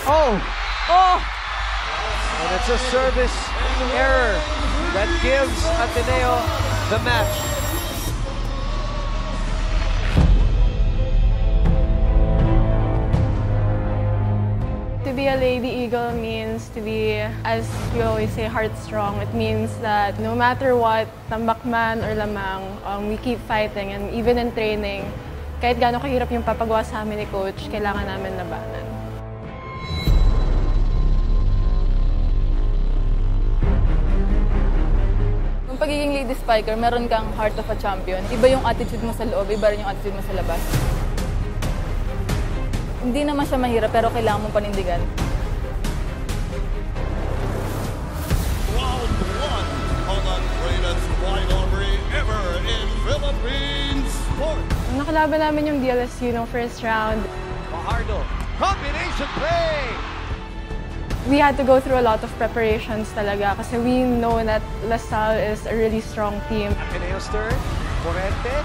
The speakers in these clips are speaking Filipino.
Oh! Oh! And it's a service error that gives Ateneo the match. To be a Lady Eagle means to be, as we always say, heartstrong. It means that no matter what, tambak man or lamang, we keep fighting. And even in training, kahit gaano kahirap yung papagawa sa amin ni Coach, kailangan namin labanan. Kung pagiging lady spiker, meron kang heart of a champion. Iba yung attitude mo sa loob, iba rin yung attitude mo sa labas. Hindi naman siya mahirap, pero kailangan mong panindigan. Round 1 on the greatest rivalry ever in Philippine sport. Nakalaban namin yung DLSU ng first round. Fajardo, combination play! We had to go through a lot of preparations talaga kasi we know that LaSalle is a really strong team. Ateneo Stern, Morente,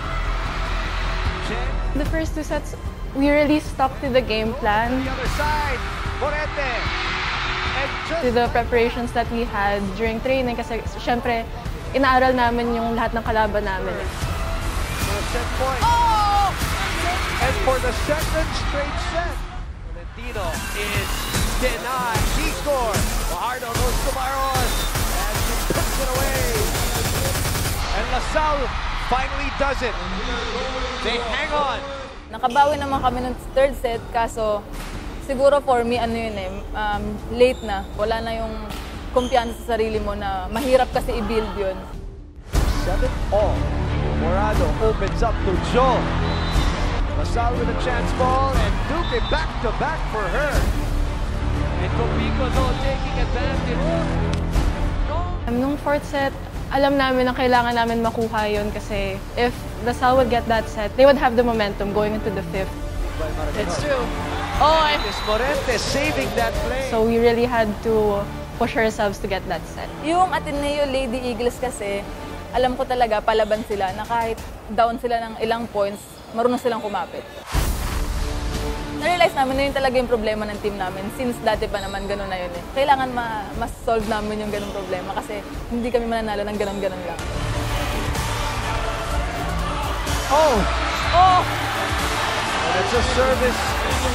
Chen. The first two sets, we really stuck to the game plan, On the other side, Morente. And just to the preparations that we had during training kasi syempre, inaaral namin yung lahat ng kalaban namin. for a set point. Oh! And for the second straight set, Valentino is denied. He scores. Fajardo goes to Maros and he puts it away. And LaSalle finally does it. They hang on. Nakabawi naman kami ng third set, kaso siguro for me, late na. Wala na yung kumpiyansa sa sarili mo na mahirap kasi i-build yun. 7-all. Morado opens up to Joe. LaSalle with a chance ball and Duque back-to-back for her. And Copico taking advantage. Nung fourth set, alam namin na kailangan namin makuha yun kasi if LaSalle would get that set, they would have the momentum going into the fifth. It's true. Oh, Miss Morente saving that play. So we really had to push ourselves to get that set. yung Ateneo Lady Eagles kasi, alam ko talaga palaban sila na kahit down sila ng ilang points, marunong silang kumapit. Na-realize namin na yun talaga yung problema ng team namin since dati pa naman ganun na yun eh. Kailangan mas-solve namin yung ganung problema kasi hindi kami mananalo ng ganun-ganun lang. Oh! Oh! And it's a service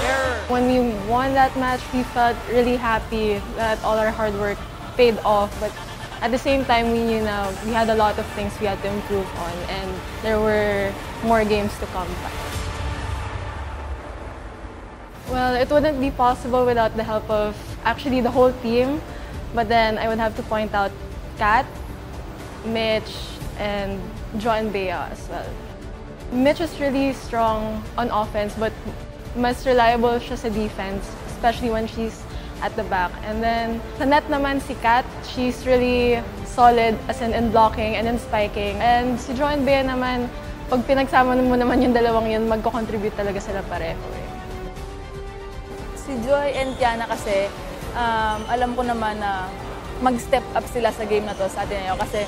error. When we won that match, we felt really happy that all our hard work paid off. But at the same time, we had a lot of things we had to improve on, and there were more games to come. Well, it wouldn't be possible without the help of actually the whole team. But then I would have to point out Kat, Mitch, and John Bea as well. Mitch is really strong on offense, but mas reliable siya sa defense, especially when she's at the back. And then sa net naman si Kat, she's really solid as in blocking and in spiking. And si Joan Bea naman, pag pinagsama mo naman yung dalawang yun, magko-contribute talaga sila pareho eh. Si Joy and Tiana kasi, alam ko naman na mag-step up sila sa game na to sa Ateneo kasi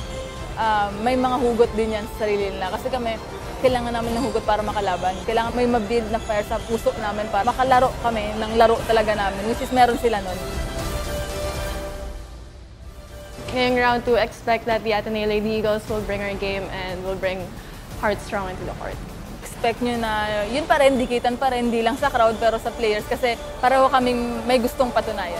may mga hugot din yan sa sarili nila. Kasi kami, kailangan namin ng hugot para makalaban. Kailangan may mabuild na fire sa puso namin para makalaro kami ng laro talaga namin, which is meron sila nun. Ngayong round 2, expect that the Ateneo Lady Eagles will bring our game and will bring heartstrong into the court. Expect nyo na yun pa rin, dikitan pa rin, hindi lang sa crowd pero sa players kasi pareho kaming may gustong patunayan.